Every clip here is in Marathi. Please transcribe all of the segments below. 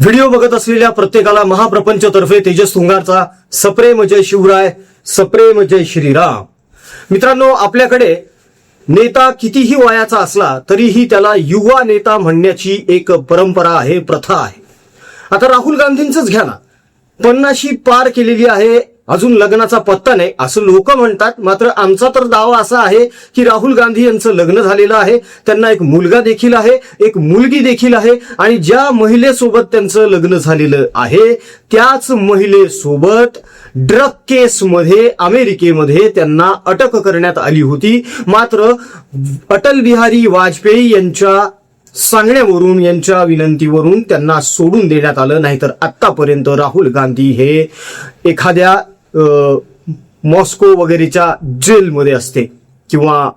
व्हिडिओ बघत असलेल्या प्रत्येकाला महाप्रपंचतर्फे तेजस तुंगारचा सप्रेम जय शिवराय, सप्रेम जय श्रीराम. मित्रांनो, आपल्याकडे नेता कितीही वयाचा असला तरीही त्याला युवा नेता म्हणण्याची एक परंपरा आहे, प्रथा आहे. आता राहुल गांधींचंच घ्या ना, 50 पार केलेली आहे, अजून लग्नाचा पत्ता नाही असं लोक म्हणतात. मात्र आमचा तर दावा असा आहे की राहुल गांधी यांचं लग्न झालेलं आहे, त्यांना एक मुलगा देखील आहे, एक मुलगी देखील आहे, आणि ज्या महिलेसोबत त्यांचं लग्न झालेलं आहे त्याच महिलेसोबत ड्रग केसमध्ये अमेरिकेमध्ये त्यांना अटक करण्यात आली होती. मात्र अटल बिहारी वाजपेयी यांच्या सांगण्यावरून, यांच्या विनंतीवरून त्यांना सोडून देण्यात आलं. नाहीतर आतापर्यंत राहुल गांधी हे एखाद्या मॉस्को वगैरेच्या जेलमध्ये असते किंवा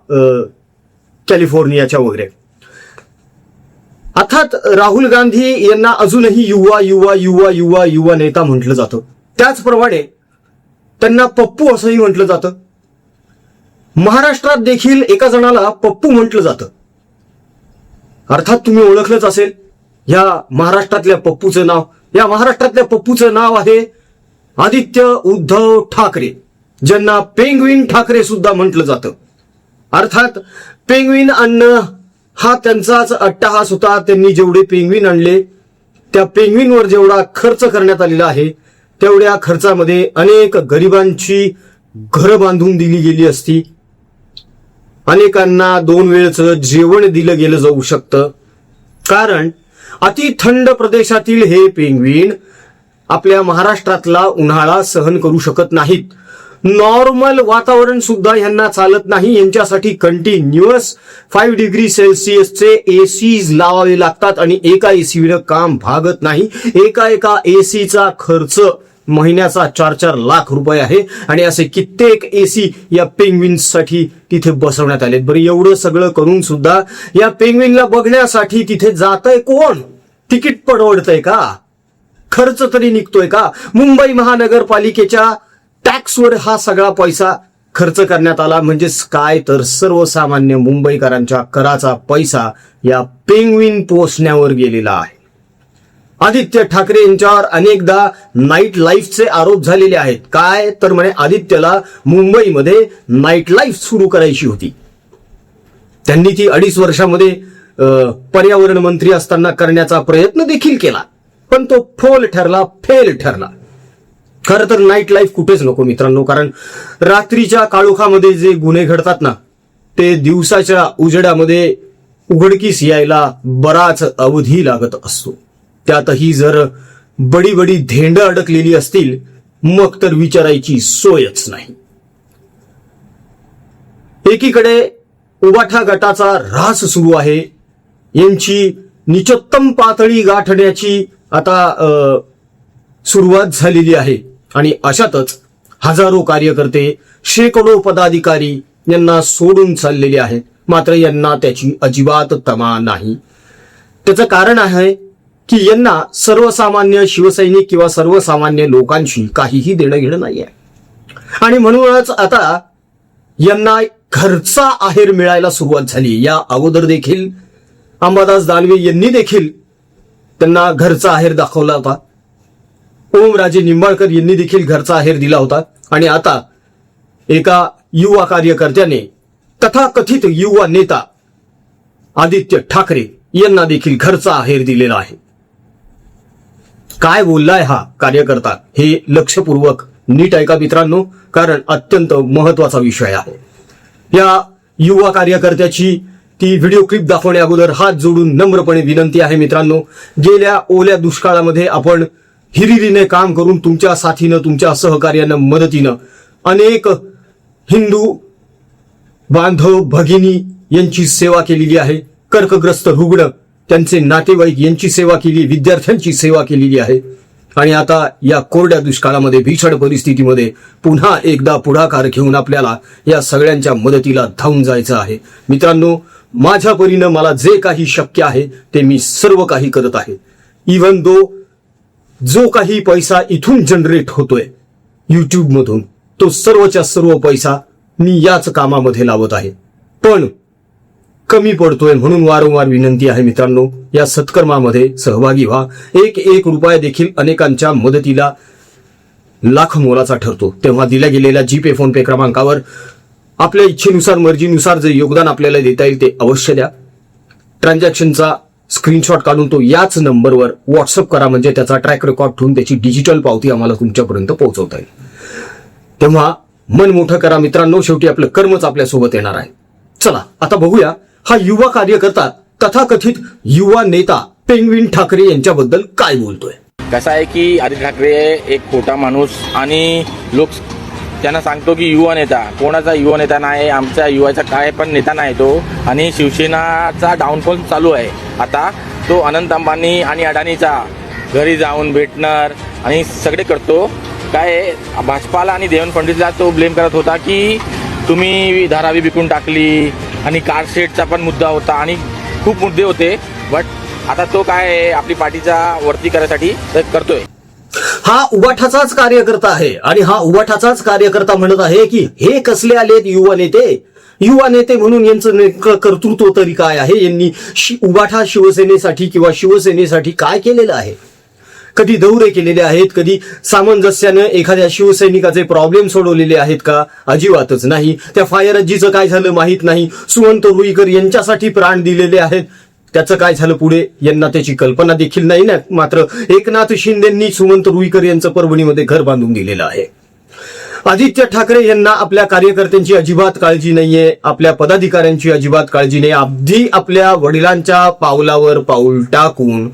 कॅलिफोर्नियाच्या वगैरे. अर्थात राहुल गांधी यांना अजूनही युवा युवा युवा युवा युवा नेता म्हटलं जातं. त्याचप्रमाणे त्यांना पप्पू असंही म्हटलं जातं. महाराष्ट्रात देखील एका जणाला पप्पू म्हटलं जातं. अर्थात तुम्ही ओळखलंच असेल या महाराष्ट्रातल्या पप्पूचं नाव. या महाराष्ट्रातल्या पप्पूचं नाव आहे आदित्य उद्धव ठाकरे, ज्यांना पेंग्विन ठाकरे सुद्धा म्हटलं जातं. अर्थात पेंग्विन आणणं हा त्यांचाच अट्टहास होता. त्यांनी जेवढे पेंग्विन आणले त्या पेंग्विनवर जेवढा खर्च करण्यात आलेला आहे तेवढ्या खर्चामध्ये अनेक गरिबांची घरं बांधून दिली गेली असती, अनेकांना 2 वेळचं जेवण दिलं गेलं जाऊ शकतं. कारण अति थंड प्रदेशातील हे पेंग्विन आपल्या महाराष्ट्रातला उन्हाळा सहन करू शकत नाहीत. नॉर्मल वातावरण सुद्धा यांना चालत नाही. यांच्यासाठी कंटिन्युअस 5 डिग्री सेल्सिअसचे एसीज लावावे लागतात आणि एका एसीनं काम भागत नाही. एका एसीचा खर्च महिन्याचा 4-4 लाख रुपये आहे आणि असे कित्येक एसी या पेंग्विन्ससाठी तिथे बसवण्यात आलेत. बरं, एवढं सगळं करून सुद्धा या पेंग्विनला बघण्यासाठी तिथे जातंय कोण? तिकीट परवडतंय का? खर्च तरी निघतोय का? मुंबई महानगरपालिकेच्या टॅक्सवर हा सगळा पैसा खर्च करण्यात आला. म्हणजेच काय तर सर्वसामान्य मुंबईकरांच्या कराचा पैसा या पेंग्विन पोसण्यावर गेलेला आहे. आदित्य ठाकरे यांच्यावर अनेकदा नाईट लाईफचे आरोप झालेले आहेत. काय तर म्हणे आदित्यला मुंबईमध्ये नाईट लाईफ सुरू करायची होती. त्यांनी ती 2.5 वर्षामध्ये पर्यावरण मंत्री असताना करण्याचा प्रयत्न देखील केला, पण तो फेल ठरला. खरं तर नाईट लाईफ कुठेच नको मित्रांनो, कारण रात्रीच्या काळोखामध्ये जे गुन्हे घडतात ना ते दिवसाच्या उजेडामध्ये उघडकीस यायला बराच अवधी लागत असतो. त्यातही जर बडी धेंड अडकलेली असतील मग तर विचारायची सोयच नाही. एकीकडे उबाठा गटाचा ऱ्हास सुरू आहे. यांची निचोत्तम पातळी गाठण्याची आता सुरुवात झालेली आहे आणि अशातच हजारो कार्यकर्ते, शेकडो पदाधिकारी यांना सोडून चाललेले आहेत. मात्र यांना त्याची अजिबात तमा नाही. त्याचं कारण आहे की यांना सर्वसामान्य शिवसैनिक किंवा सर्वसामान्य लोकांशी काहीही देणं घेणं नाहीये. आणि म्हणूनच आता यांना घरचा आहेर मिळायला सुरुवात झाली. या अगोदर देखील अंबादास दानवे यांनी देखील त्यांना घरचा आहेर दाखवला होता. ओमराजे निंबाळकर यांनी देखील घरचा आहेर दिला होता. आणि आता एका युवा कार्यकर्त्याने, तथाकथित युवा नेता आदित्य ठाकरे यांना देखील घरचा आहेर दिलेला आहे. काय बोललाय हा कार्यकर्ता हे लक्षपूर्वक नीट ऐका मित्रांनो, कारण अत्यंत महत्वाचा विषय आहे. या युवा कार्यकर्त्याची ती व्हिडिओ क्लिप दाखवण्या अगोदर हात जोडून नम्रपणे विनंती आहे मित्रांनो, गेल्या ओल्या दुष्काळामध्ये आपण हिरिरीने काम करून तुमच्या साथीनं, तुमच्या सहकार्यानं, मदतीनं अनेक हिंदू बांधव भगिनी यांची सेवा केलेली आहे. कर्कग्रस्त रुग्ण, त्यांचे नातेवाईक यांची सेवा केली, विद्यार्थ्यांची सेवा केलेली आहे. आणि आता या कोरड्या दुष्काळामध्ये, भीषण परिस्थितीमध्ये पुन्हा एकदा पुढाकार घेऊन आपल्याला या सगळ्यांच्या मदतीला धावून जायचं आहे. मित्रांनो, माझ्या परीनं मला जे काही शक्य आहे ते मी सर्व काही करत आहे. इव्हन दो जो काही पैसा इथून जनरेट होतोय युट्यूब मधून, तो सर्वच्या सर्व पैसा मी याच कामामध्ये लावत आहे. पण कमी पडतोय, म्हणून वारंवार विनंती आहे मित्रांनो, या सत्कर्मामध्ये सहभागी व्हा. एक रुपया देखील अनेकांच्या मदतीला लाख मोलाचा ठरतो. तेव्हा दिल्या गेलेल्या जीपे फोन पे क्रमांकावर आपल्या इच्छेनुसार मर्जीनुसार जे योगदान आपल्याला देता येईल ते अवश्य द्या. ट्रान्झॅक्शनचा स्क्रीनशॉट काढून तो याच नंबरवर व्हॉट्सअप करा, म्हणजे त्याचा ट्रॅक रेकॉर्ड ठेवून त्याची डिजिटल पावती आम्हाला तुमच्यापर्यंत पोहोचवता येईल. तेव्हा मन मोठं करा मित्रांनो, शेवटी आपलं कर्मच आपल्यासोबत येणार आहे. चला आता बघूया हा युवा कार्यकर्ता तथाकथित युवा नेता पेंगवीन ठाकरे यांच्याबद्दल काय बोलतोय. कसं आहे की आदित्य ठाकरे एक खोटा माणूस आणि लोक त्यांना सांगतो की युवा नेता. कोणाचा युवा नेता नाही, आमच्या युवाचा काय पण नेता नाही तो. आणि शिवसेनाचा डाऊनफॉल चालू आहे आता. तो अनंत अंबानी आणि अडाणीचा घरी जाऊन भेटणार आणि सगळे करतो. काय भाजपाला आणि देवेंद्र फडणवीसला तो ब्लेम करत होता की तुम्ही धारावी विकून टाकली, आणि कारशेडचा पण मुद्दा होता आणि खूप मुद्दे होते. बट आता तो काय आपली पार्टीचा वरती करायसाठी करतोय. हा उबाठाचाच कार्यकर्ता आहे आणि हा उबाठाचाच कार्यकर्ता म्हणत आहे की हे कसले आलेत युवा नेते. युवा नेते म्हणून यांचं नेमकं कर्तृत्व तरी काय आहे, यांनी उबाठा शिवसेनेसाठी किंवा शिवसेनेसाठी काय केलेलं आहे. कधी दौरे केलेले आहेत, कधी सामंजस्यानं एखाद्या शिवसैनिकाचे प्रॉब्लेम सोडवलेले आहेत का? अजिबातच नाही. त्या फायरजीचं काय झालं माहीत नाही. सुमंत रुईकर यांच्यासाठी प्राण दिलेले आहेत, त्याचं काय झालं पुढे यांना त्याची कल्पना देखील नाही ना. मात्र एकनाथ शिंदेंनी सुमंत रुईकर यांचं परभणीमध्ये घर बांधून दिलेलं आहे. आदित्य ठाकरे यांना आपल्या कार्यकर्त्यांची अजिबात काळजी नाहीये, आपल्या पदाधिकाऱ्यांची अजिबात काळजी नाही. अगदी आपल्या वडिलांच्या पावलावर पाऊल टाकून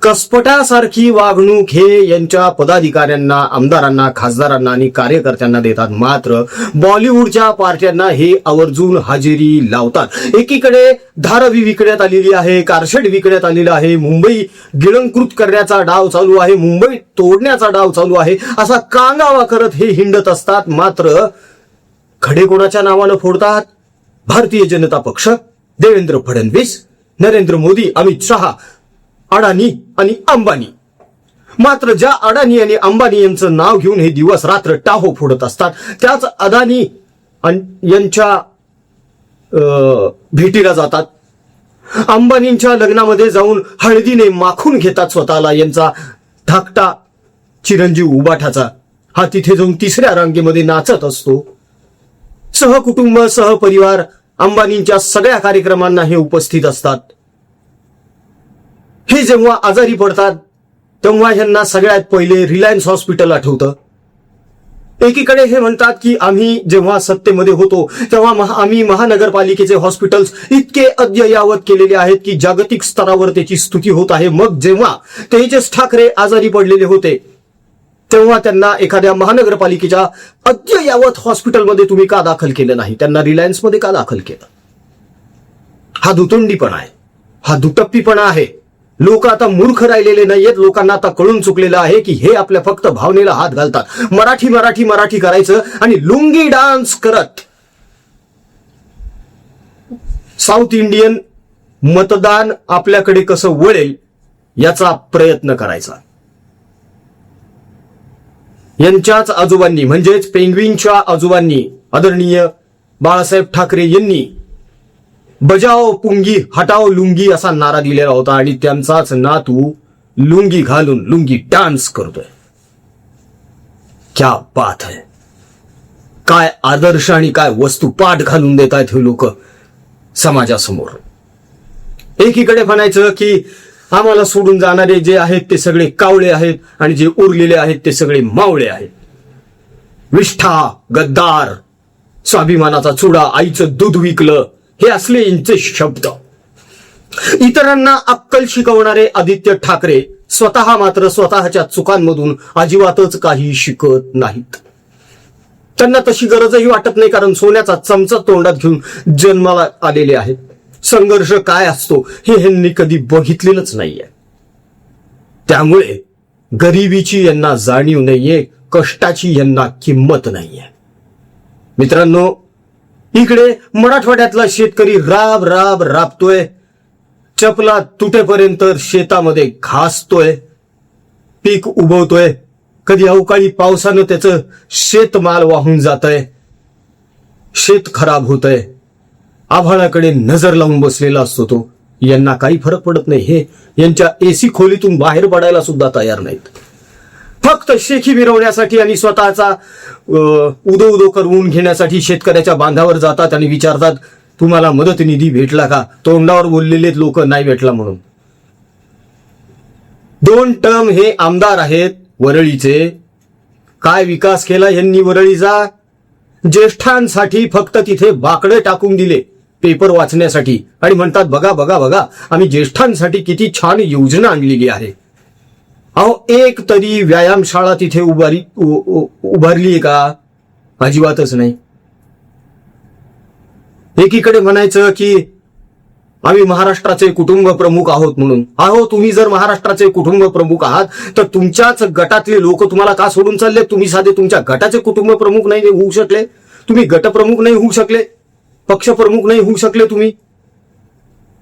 कसपटासारखी वागणूक हे यांच्या पदाधिकाऱ्यांना, आमदारांना, खासदारांना आणि कार्यकर्त्यांना देतात. मात्र बॉलिवूडच्या पार्ट्यांना हे आवर्जून हजेरी लावतात. एकीकडे धारावी विकण्यात आलेली आहे, कारशेड विकण्यात आलेलं आहे, मुंबई गिळंकृत करण्याचा डाव चालू आहे, मुंबई तोडण्याचा डाव चालू आहे, असा कांगावा करत हे हिंडत असतात. मात्र खडे कोणाच्या नावानं फोडतात? भारतीय जनता पक्ष, देवेंद्र फडणवीस, नरेंद्र मोदी, अमित शहा, अडाणी आणि अंबानी. मात्र ज्या अडाणी आणि अंबानी यांचं नाव घेऊन हे दिवस रात्र टाहो फोडत असतात, त्याच अदानी यांच्या भेटीला जातात. अंबानींच्या लग्नामध्ये जाऊन हळदीने माखून घेतात स्वतःला. यांचा धाकटा चिरंजीव उबाठाचा हा तिथे जाऊन तिसऱ्या रांगेमध्ये नाचत असतो. सहकुटुंब, सहपरिवार अंबानींच्या सगळ्या कार्यक्रमांना हे उपस्थित असतात. हे जेव्हा आजारी पडतात तेव्हा ह्यांना सगळ्यात पहिले रिलायन्स हॉस्पिटल आठवतं. एकीकडे हे म्हणतात की आम्ही जेव्हा सत्तेमध्ये होतो तेव्हा आम्ही महानगरपालिकेचे हॉस्पिटल्स इतके अद्ययावत केलेले आहेत की जागतिक स्तरावर त्याची स्तुती होत आहे. मग जेव्हा तेजस ठाकरे आजारी पडलेले होते तेव्हा त्यांना एखाद्या महानगरपालिकेच्या अद्ययावत हॉस्पिटलमध्ये तुम्ही का दाखल केलं नाही, त्यांना रिलायन्समध्ये का दाखल केलं? हा दुतोंडीपणा आहे, हा दुटप्पीपणा आहे. लोक आता मूर्ख राहिलेले नाहीयेत. लोकांना आता कळून चुकलेलं आहे की हे आपल्या फक्त भावनेला हात घालतात. मराठी मराठी मराठी करायचं आणि लुंगी डान्स करत साऊथ इंडियन मतदान आपल्याकडे कसं वळेल याचा प्रयत्न करायचा. यांच्याच आजोबांनी म्हणजेच पेंग्विनच्या आजोबांनी आदरणीय बाळासाहेब ठाकरे यांनी बजाओ पुंगी हटाओ लुंगी असा नारा दिलेला होता आणि त्यांचाच नातू लुंगी घालून लुंगी डान्स करतोय. क्या बात है. काय आदर्श आणि काय वस्तू पाठ घालून देत आहेत हे लोक समाजासमोर. एकीकडे म्हणायचं की आम्हाला सोडून जाणारे जे आहेत ते सगळे कावळे आहेत आणि जे उरलेले आहेत ते सगळे मावळे आहेत. विष्ठा, गद्दार, स्वाभिमानाचा चुडा, आईचं दूध विकलं, हे असले यांचे शब्द. इतरांना अक्कल शिकवणारे आदित्य ठाकरे स्वतः मात्र स्वतःच्या चुकांमधून अजिबातच काही शिकत नाहीत. त्यांना तशी गरजही वाटत नाही, कारण सोन्याचा चमचा तोंडात घेऊन जन्माला आलेले आहेत. संघर्ष काय असतो हे ह्यांनी कधी बघितलेलंच नाहीये. त्यामुळे गरिबीची यांना जाणीव नाहीये, कष्टाची यांना किंमत नाहीये. मित्रांनो, इकडे मराठवाड्यातला शेतकरी राब राब राबतोय, चपला तुटेपर्यंत शेतामध्ये घासतोय, पीक उगवतोय. कधी अवकाळी पावसानं त्याचं शेतमाल वाहून जातंय, शेत खराब होतंय. आभाळाकडे नजर लावून बसलेला असतो तो. यांना काही फरक पडत नाही. हे यांच्या एसी खोलीतून बाहेर पडायला सुद्धा तयार नाहीत. फक्त शेखी मिरवण्यासाठी आणि स्वतःचा उदो उदो करून घेण्यासाठी शेतकऱ्याच्या बांधावर जातात आणि विचारतात, तुम्हाला मदत निधी भेटला का? तोंडावर बोललेले लोक नाही भेटला म्हणून. 2 टर्म हे आमदार आहेत वरळीचे. काय विकास केला यांनी वरळीचा? ज्येष्ठांसाठी फक्त तिथे बाकडे टाकून दिले पेपर वाचण्यासाठी आणि म्हणतात, बघा बघा बघा आम्ही ज्येष्ठांसाठी किती छान योजना आणलेली आहे. अहो, एक तरी व्यायामशाळा तिथे उभारली आहे का? अजिबातच नाही. एकीकडे म्हणायचं की आम्ही महाराष्ट्राचे कुटुंब प्रमुख आहोत म्हणून. अहो, तुम्ही जर महाराष्ट्राचे कुटुंब प्रमुख आहात तर तुमच्याच गटातले लोक तुम्हाला का सोडून चालले? तुम्ही साधे तुमच्या गटाचे कुटुंब प्रमुख नाही होऊ शकले? तुम्ही गटप्रमुख नाही होऊ शकले? पक्षप्रमुख नाही होऊ शकले? तुम्ही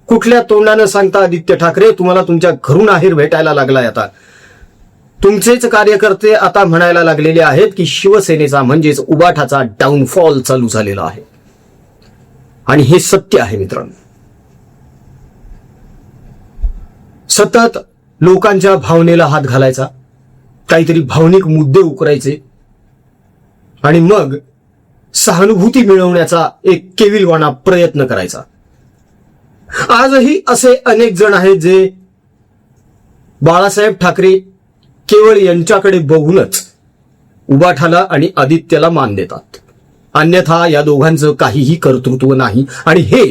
कुठल्या तोंडानं सांगता आदित्य ठाकरे तुम्हाला तुमच्या घरून आहेर भेटायला लागलाय? आता तुमचेच कार्यकर्ते आता म्हणायला लागलेले आहेत की शिवसेनेचा म्हणजेच उबाठाचा डाऊनफॉल चालू झालेला आहे. आणि हे सत्य आहे मित्रांनो. सतत लोकांच्या भावनेला हात घालायचा, काहीतरी भावनिक मुद्दे उकरायचे आणि मग सहानुभूती मिळवण्याचा एक केविलवाणा प्रयत्न करायचा. आजही असे अनेक जण आहेत जे बाळासाहेब ठाकरे केवळ यांच्याकडे बघूनच उबाठाला आणि आदित्यला मान देतात. अन्यथा या दोघांचं काहीही कर्तृत्व नाही. आणि हे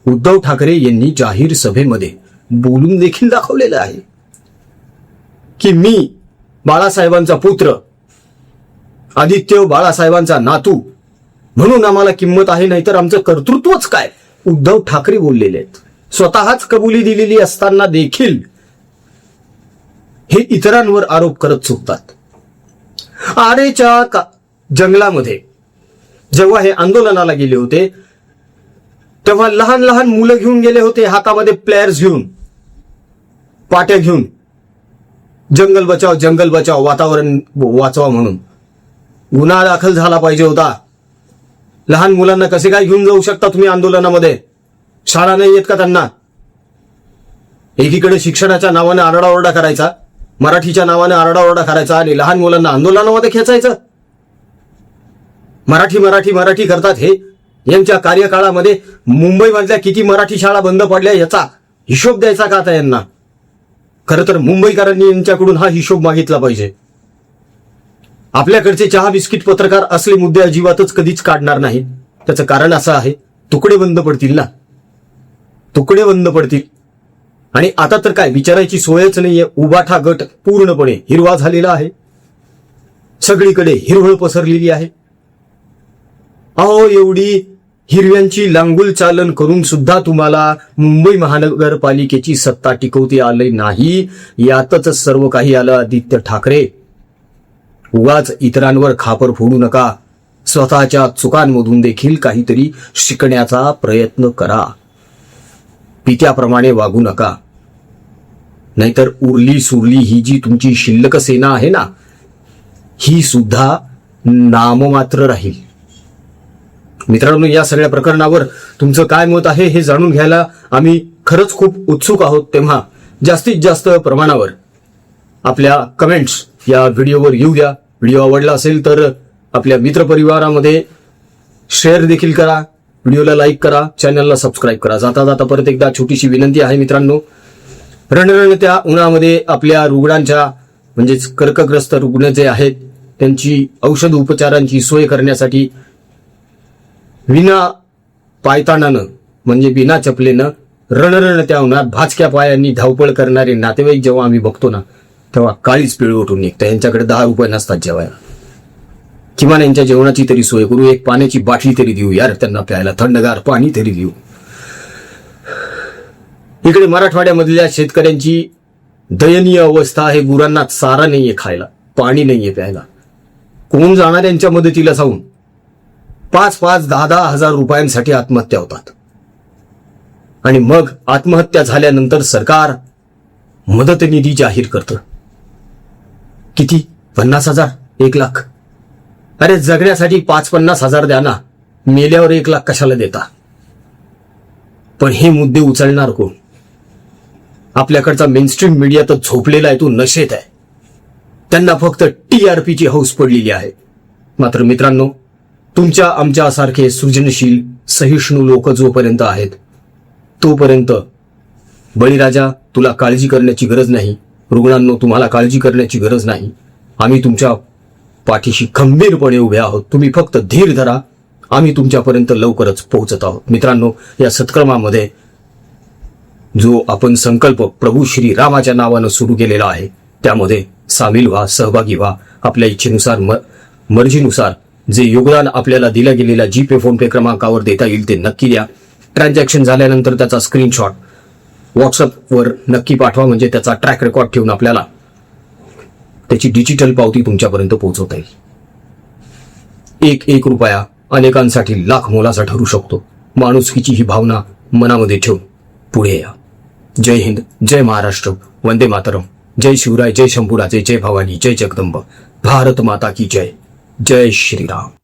उद्धव ठाकरे यांनी जाहीर सभेमध्ये बोलून देखील दाखवलेलं आहे की मी बाळासाहेबांचा पुत्र, आदित्य बाळासाहेबांचा नातू, म्हणून आम्हाला किंमत आहे, नाहीतर आमचं कर्तृत्वच काय. उद्धव ठाकरे बोललेले आहेत. स्वतःच कबुली दिलेली असताना देखील हे इतरांवर आरोप करत चुकतात. आरेच्या जंगलामध्ये जेव्हा हे आंदोलनाला गेले होते तेव्हा लहान लहान मुलं घेऊन गेले होते, हातामध्ये प्लेयर्स घेऊन, पाट्या घेऊन, जंगल बचाव वातावरण वाचवा म्हणून. गुन्हा दाखल झाला पाहिजे होता. लहान मुलांना कसे काय घेऊन जाऊ शकता तुम्ही आंदोलनामध्ये? शाळा नाही येत का त्यांना? एकीकडे शिक्षणाच्या नावाने आरडाओरडा करायचा, मराठीच्या नावाने आरडाओरडा करायचा आणि लहान मुलांना आंदोलनामध्ये खेचायचं. मराठी मराठी मराठी करतात. हे यांच्या कार्यकाळामध्ये मुंबईमधल्या किती मराठी शाळा बंद पडल्या याचा हिशोब द्यायचा का आता यांना? खरं तर मुंबईकरांनी यांच्याकडून हा हिशोब मागितला पाहिजे. आपल्याकडचे चहा बिस्किट पत्रकार असले मुद्दे अजिबातच कधीच काढणार नाहीत. त्याचं कारण असं आहे, तुकडे बंद पडतील ना, तुकडे बंद पडतील. आणि आता तर काय विचारायची सोयच नाहीये. उबाठा गट पूर्णपणे हिरवा झालेला आहे. सगळीकडे हिरवळ पसरलेली आहे. अहो, एवढी हिरव्यांची लांगुल चालन करून सुद्धा तुम्हाला मुंबई महानगरपालिकेची सत्ता टिकवता आली नाही. यातच सर्व काही आलं. आदित्य ठाकरे, उगाच इतरांवर खापर फोडू नका. स्वतःच्या चुकांमधून देखील काहीतरी शिकण्याचा प्रयत्न करा. पित्याप्रमाणे वागू नका, नाहीतर उरली सुरली ही जी तुमची शिल्लक सेना आहे ना, ही सुद्धा नाममात्र राहील. मित्रांनो, या सगळ्या प्रकरणावर तुमचं काय मत आहे हे जाणून घ्यायला आम्ही खरंच खूप उत्सुक आहोत. तेव्हा जास्तीत जास्त प्रमाणावर आपल्या कमेंट्स या व्हिडिओवर येऊ द्या. व्हिडिओ आवडला असेल तर आपल्या मित्रपरिवारामध्ये शेअर देखील करा, व्हिडिओला लाईक करा, चॅनलला सबस्क्राईब करा. जाता जाता परत एकदा छोटीशी विनंती आहे मित्रांनो, रणरणत्या उन्हामध्ये आपल्या रुग्णांच्या म्हणजेच कर्कग्रस्त रुग्ण जे आहेत त्यांची औषध उपचारांची सोय करण्यासाठी विना पायतानानं म्हणजे बिना चपलेनं रणरणत्या उन्हात भाचक्या पायांनी धावपळ करणारे नातेवाईक जेव्हा आम्ही बघतो ना, तेव्हा काळीच पिळ उठून निघतं. यांच्याकडे 10 रुपये नसतात जेवायला. किमान यांच्या जेवणाची तरी सोय करू, एक पाण्याची बाटली तरी देऊ यार त्यांना प्यायला, थंडगार पाणी तरी देऊ. इकडे मराठवाड्यामधल्या शेतकऱ्यांची दयनीय अवस्था आहे. गुरांना चारा नाहीये खायला, पाणी नाहीये प्यायला. कोण जाणार यांच्या मदतीला जाऊन? 5-5, 10-10 हजार रुपयांसाठी आत्महत्या होतात. आणि मग आत्महत्या झाल्यानंतर सरकार मदत निधी जाहीर करतं. किती? 50,000, 1,00,000. अरे जगण्यासाठी 5-50 हजार द्या ना, मेल्यावर 1,00,000 कशाला देता? पण हे मुद्दे उचलणार कोण? आपल्याकडचा मेनस्ट्रीम मीडिया तर झोपलेला आहे, तो नशेत आहे. त्यांना फक्त TRPची हौस पडलेली आहे. मात्र मित्रांनो, तुमच्या आमच्यासारखे सृजनशील सहिष्णू लोक जोपर्यंत आहेत तोपर्यंत बळीराजा तुला काळजी करण्याची गरज नाही. रुग्णांनो, तुम्हाला काळजी करण्याची गरज नाही. आम्ही तुमच्या पाठीशी खंबीरपणे उभे आहोत. तुम्ही फक्त धीर धरा. आम्ही तुमच्यापर्यंत लवकरच पोहोचत आहोत. मित्रांनो, या सत्कर्मामध्ये जो आपण संकल्प प्रभू श्री रामाच्या नावानं सुरू केलेला आहे त्यामध्ये सामील व्हा, सहभागी व्हा. आपल्या इच्छेनुसार मर्जीनुसार जे योगदान आपल्याला दिल्या गेलेल्या GPay फोनपे क्रमांकावर देता येईल ते नक्की द्या. ट्रान्झॅक्शन झाल्यानंतर त्याचा स्क्रीनशॉट व्हॉट्सअपवर नक्की पाठवा, म्हणजे त्याचा ट्रॅक रेकॉर्ड ठेवून आपल्याला त्याची डिजिटल पावती तुमच्यापर्यंत पोहोचवता येईल. एक रुपया अनेकांसाठी लाख मोलाचा ठरू शकतो. माणुसकीची ही भावना मनामध्ये ठेवून पुढे या. जय हिंद, जय महाराष्ट्र, वंदे मातरम, जय शिवराय, जय शंभूराजे, जय भवानी, जय जगदंब, भारत माता की जय. जय श्रीराम.